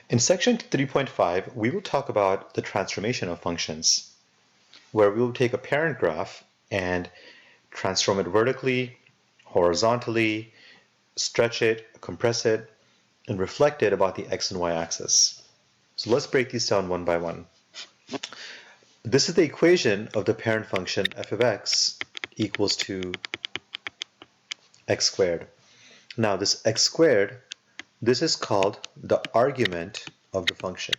In section 3.5, we will talk about the transformation of functions, where we will take a parent graph and transform it vertically, horizontally, stretch it, compress it, and reflect it about the x and y axis. So let's break these down one by one. This is the equation of the parent function f of x equals to x squared. Now this x squared, this is called the argument of the function.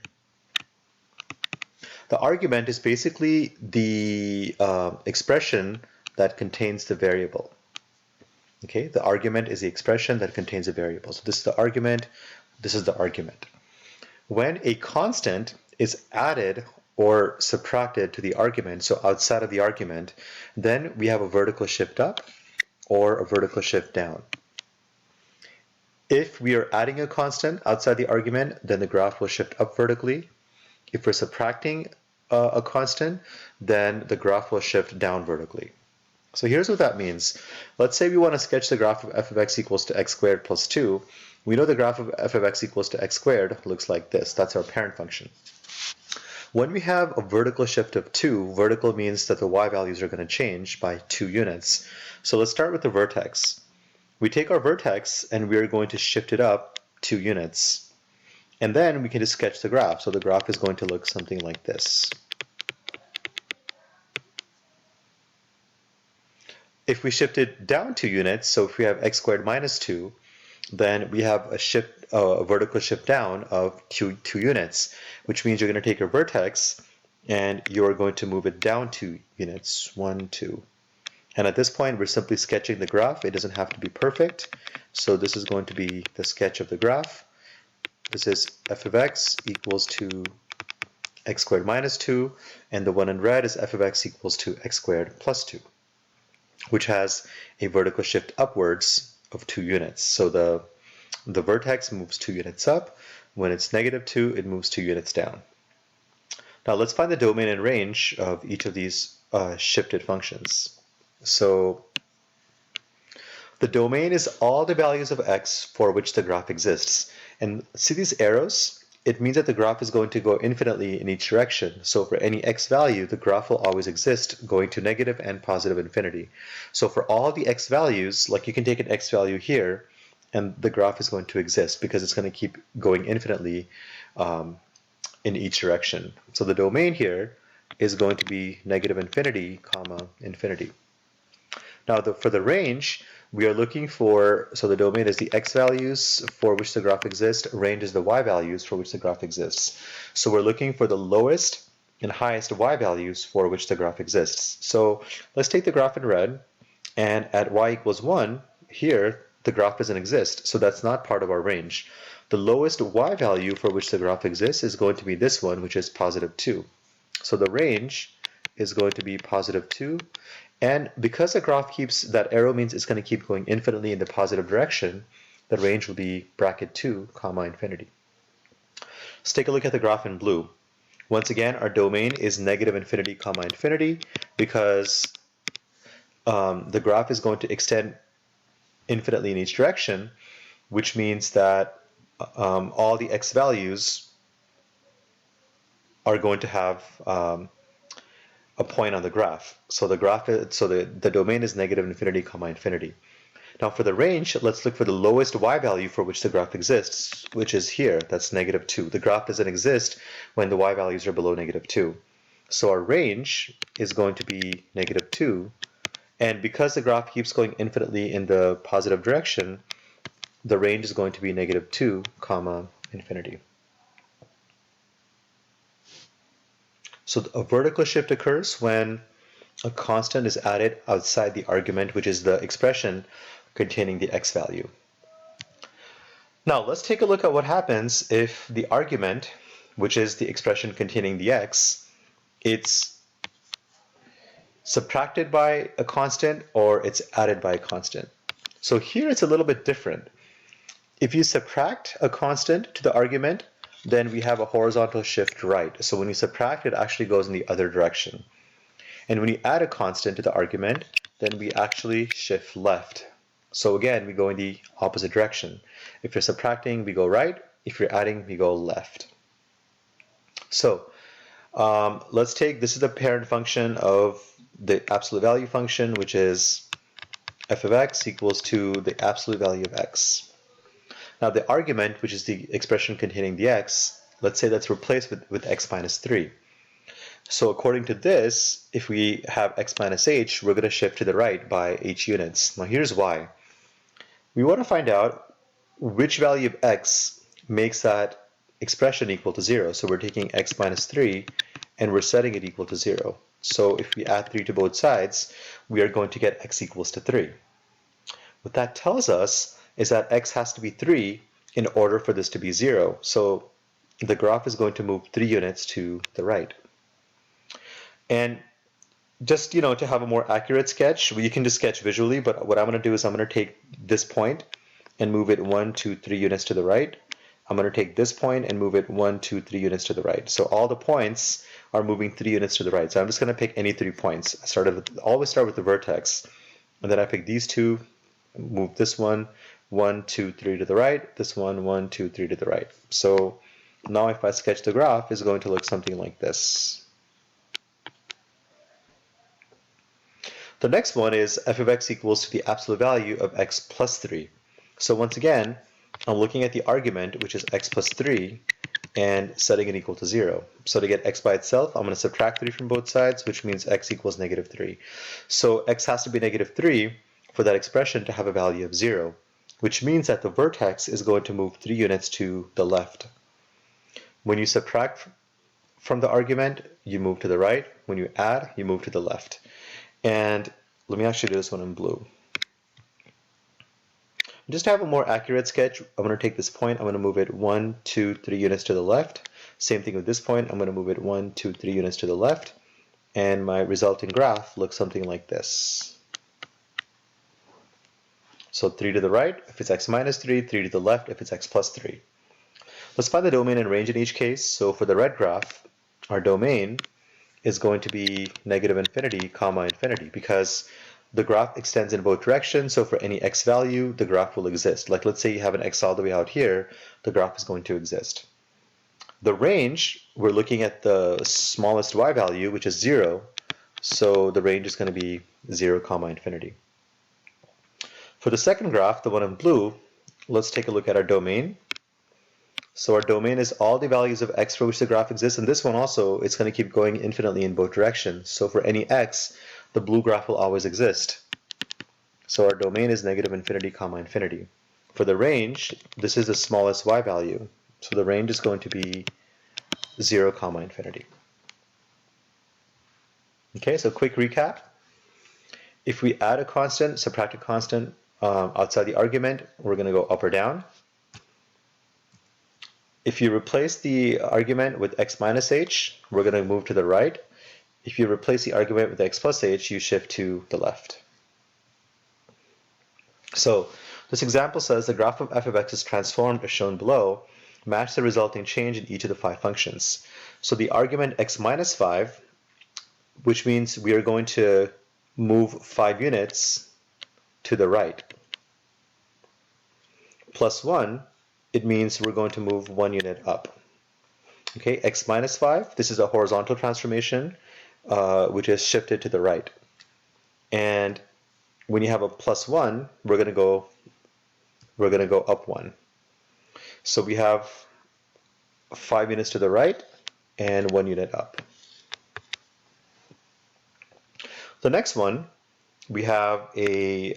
The argument is basically the expression that contains the variable. Okay, the argument is the expression that contains a variable. So this is the argument, this is the argument. When a constant is added or subtracted to the argument, so outside of the argument, then we have a vertical shift up or a vertical shift down. If we are adding a constant outside the argument, then the graph will shift up vertically. If we're subtracting a constant, then the graph will shift down vertically. So here's what that means. Let's say we want to sketch the graph of f of x equals to x squared plus 2. We know the graph of f of x equals to x squared looks like this. That's our parent function. When we have a vertical shift of 2, vertical means that the y values are going to change by 2 units. So let's start with the vertex. We take our vertex and we are going to shift it up 2 units. And then we can just sketch the graph. So the graph is going to look something like this. If we shift it down 2 units, so if we have x squared minus 2, then we have a vertical shift down of 2 units, which means you're going to take your vertex and you're going to move it down 2 units, 1, 2. And at this point, we're simply sketching the graph. It doesn't have to be perfect. So this is going to be the sketch of the graph. This is f of x equals to x squared minus 2, and the one in red is f of x equals to x squared plus 2, which has a vertical shift upwards of 2 units. So the vertex moves 2 units up. When it's negative 2, it moves 2 units down. Now let's find the domain and range of each of these shifted functions. So the domain is all the values of x for which the graph exists. And see these arrows? It means that the graph is going to go infinitely in each direction. So for any x value, the graph will always exist going to negative and positive infinity. So for all the x values, like you can take an x value here, and the graph is going to exist because it's going to keep going infinitely in each direction. So the domain here is going to be negative infinity, comma, infinity. Now for the range, we are looking for, so the domain is the x values for which the graph exists, range is the y values for which the graph exists. So we're looking for the lowest and highest y values for which the graph exists. So let's take the graph in red, and at y equals 1, here the graph doesn't exist, so that's not part of our range. The lowest y value for which the graph exists is going to be this one, which is positive 2. So the range is going to be positive 2. And because the graph keeps, that arrow means it's going to keep going infinitely in the positive direction, the range will be bracket 2, comma, infinity. Let's take a look at the graph in blue. Once again, our domain is negative infinity, comma, infinity, because the graph is going to extend infinitely in each direction, which means that all the x values are going to have a point on the graph. So the domain is negative infinity, comma, infinity. Now for the range, let's look for the lowest y value for which the graph exists, which is here, that's negative 2. The graph doesn't exist when the y values are below negative 2. So our range is going to be negative 2, and because the graph keeps going infinitely in the positive direction, the range is going to be negative 2, comma, infinity. So a vertical shift occurs when a constant is added outside the argument, which is the expression containing the x value. Now let's take a look at what happens if the argument, which is the expression containing the x, it's subtracted by a constant or it's added by a constant. So here it's a little bit different. If you subtract a constant to the argument, then we have a horizontal shift right. So when you subtract, it actually goes in the other direction. And when you add a constant to the argument, then we actually shift left. So again, we go in the opposite direction. If you're subtracting, we go right. If you're adding, you go left. So let's take, this is the parent function of the absolute value function, which is f of x equals to the absolute value of x. Now the argument, which is the expression containing the x, let's say that's replaced with x minus 3. So according to this, if we have x minus h, we're going to shift to the right by h units. Now here's why. We want to find out which value of x makes that expression equal to 0. So we're taking x minus 3 and we're setting it equal to 0. So if we add 3 to both sides, we are going to get x equals to 3. What that tells us is that x has to be 3 in order for this to be 0. So the graph is going to move 3 units to the right. And just, to have a more accurate sketch, you can just sketch visually, but what I'm going to do is I'm going to take this point and move it 1, 2, 3 units to the right. I'm going to take this point and move it 1, 2, 3 units to the right. So all the points are moving 3 units to the right. So I'm just going to pick any 3 points. Always start with the vertex. And then I pick these two, move this one, 1, 2, 3 to the right, this one, 1, 2, 3 to the right. So now if I sketch the graph, it's going to look something like this. The next one is f of x equals to the absolute value of x plus 3. So once again, I'm looking at the argument, which is x plus 3, and setting it equal to 0. So to get x by itself, I'm going to subtract 3 from both sides, which means x equals negative 3. So x has to be negative 3 for that expression to have a value of 0, which means that the vertex is going to move 3 units to the left. When you subtract from the argument, you move to the right. When you add, you move to the left. And let me actually do this one in blue. Just to have a more accurate sketch, I'm going to take this point, I'm going to move it 1, 2, 3 units to the left. Same thing with this point, I'm going to move it 1, 2, 3 units to the left. And my resulting graph looks something like this. So 3 to the right if it's x minus 3, 3 to the left if it's x plus 3. Let's find the domain and range in each case. So for the red graph, our domain is going to be negative infinity, comma infinity, because the graph extends in both directions. So for any x value, the graph will exist. Like let's say you have an x all the way out here, the graph is going to exist. The range, we're looking at the smallest y value, which is 0. So the range is going to be 0, comma infinity. For the second graph, the one in blue, let's take a look at our domain. So our domain is all the values of x for which the graph exists, and this one also, it's going to keep going infinitely in both directions. So for any x, the blue graph will always exist. So our domain is negative infinity, comma infinity. For the range, this is the smallest y value. So the range is going to be 0, comma infinity. Okay, so quick recap. If we add a constant, subtract a constant outside the argument, we're going to go up or down. If you replace the argument with x minus h, we're going to move to the right. If you replace the argument with x plus h, you shift to the left. So this example says the graph of f of x is transformed as shown below. Match the resulting change in each of the 5 functions. So the argument x minus 5, which means we are going to move 5 units to the right. Plus 1, it means we're going to move 1 unit up. Okay, x minus 5, this is a horizontal transformation, which is shifted to the right. And when you have a plus 1, we're going to go up 1. So we have 5 units to the right and 1 unit up. The next one, we have the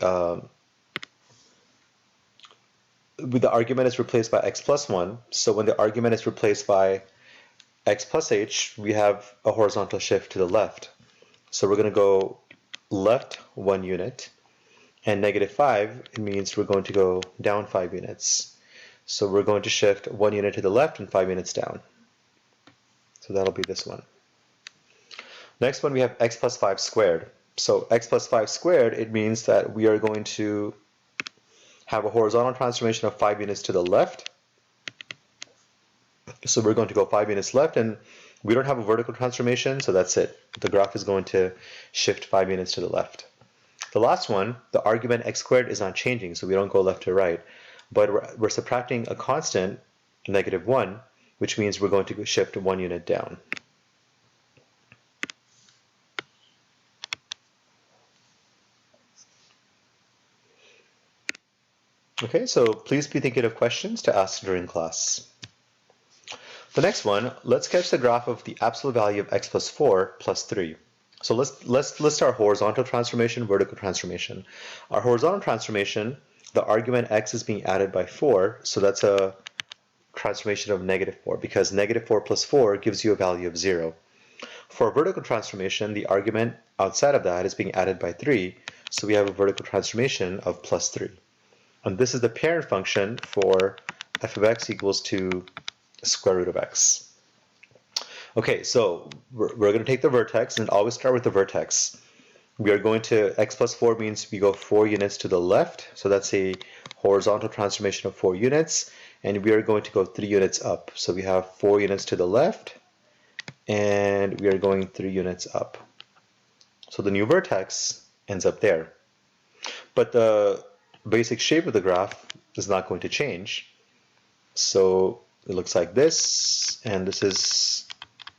argument is replaced by x plus 1. So when the argument is replaced by x plus h, we have a horizontal shift to the left. So we're going to go left 1 unit, and negative 5, it means we're going to go down 5 units. So we're going to shift 1 unit to the left and 5 units down. So that'll be this one. Next one, we have x plus 5 squared. So x plus 5 squared, it means that we are going to have a horizontal transformation of 5 units to the left. So we're going to go 5 units left, and we don't have a vertical transformation, so that's it. The graph is going to shift 5 units to the left. The last one, the argument x squared is not changing, so we don't go left to right. But we're subtracting a constant -1, which means we're going to shift 1 unit down. Okay, so please be thinking of questions to ask during class. The next one, let's sketch the graph of the absolute value of x plus 4 plus 3. So let's list our horizontal transformation, vertical transformation. Our horizontal transformation, the argument x is being added by 4, so that's a transformation of -4, because -4 plus 4 gives you a value of 0. For a vertical transformation, the argument outside of that is being added by 3, so we have a vertical transformation of plus 3. And this is the parent function for f of x equals to square root of x. Okay, so we're going to take the vertex and always start with the vertex. We are going to, x plus 4 means we go 4 units to the left, so that's a horizontal transformation of 4 units, and we are going to go 3 units up. So we have 4 units to the left, and we are going 3 units up. So the new vertex ends up there. But the basic shape of the graph is not going to change. So it looks like this, and this is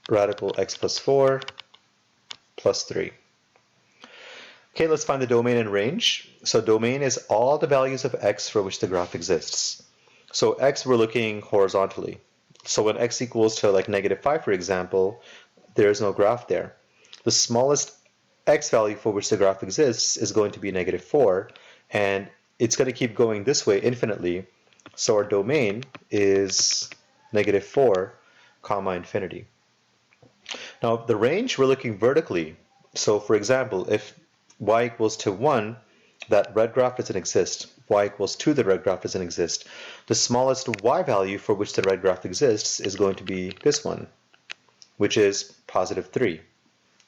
radical x plus 4 plus 3. Okay, let's find the domain and range. So domain is all the values of x for which the graph exists. So x, we're looking horizontally. So when x equals to like -5, for example, there is no graph there. The smallest x value for which the graph exists is going to be -4, and it's going to keep going this way infinitely. So our domain is -4, infinity. Now the range, we're looking vertically. So for example, if y equals to 1, that red graph doesn't exist. Y equals 2, the red graph doesn't exist. The smallest y value for which the red graph exists is going to be this one, which is +3.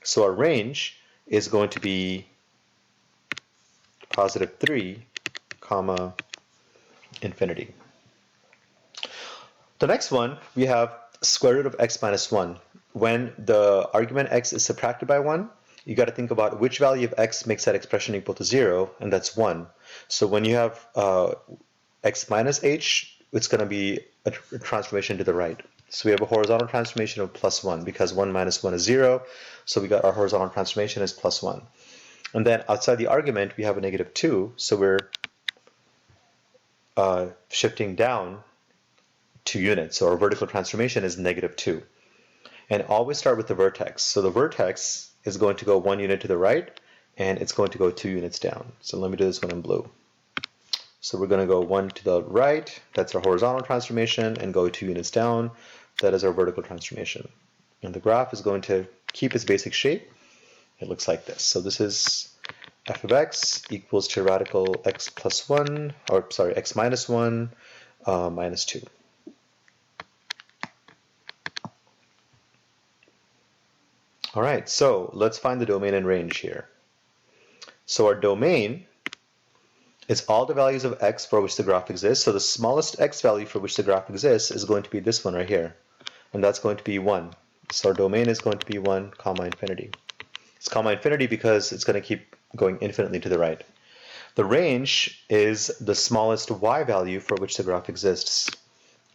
So our range is going to be +3, infinity. The next one, we have square root of x minus 1. When the argument x is subtracted by 1, you got to think about which value of x makes that expression equal to 0, and that's 1. So when you have x minus h, it's going to be a transformation to the right. So we have a horizontal transformation of +1, because 1 minus 1 is 0, so we got our horizontal transformation is +1. And then outside the argument, we have a -2, so we're shifting down 2 units, so our vertical transformation is -2. And always start with the vertex. So the vertex is going to go 1 unit to the right, and it's going to go 2 units down. So let me do this one in blue. So we're going to go 1 to the right, that's our horizontal transformation, and go 2 units down, that is our vertical transformation. And the graph is going to keep its basic shape. It looks like this. So this is f of x equals to radical x plus 1, or sorry, x minus 1 minus 2. All right, so let's find the domain and range here. So our domain is all the values of x for which the graph exists. So the smallest x value for which the graph exists is going to be this one right here, and that's going to be 1. So our domain is going to be 1, infinity. It's infinity because it's going to keep going infinitely to the right. The range is the smallest y value for which the graph exists.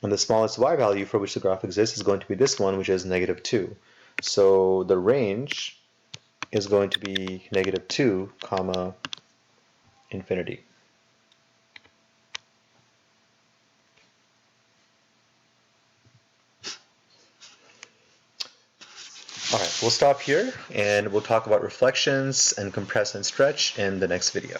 And the smallest y value for which the graph exists is going to be this one, which is -2. So the range is going to be -2, infinity. All right, we'll stop here and we'll talk about reflections and compress and stretch in the next video.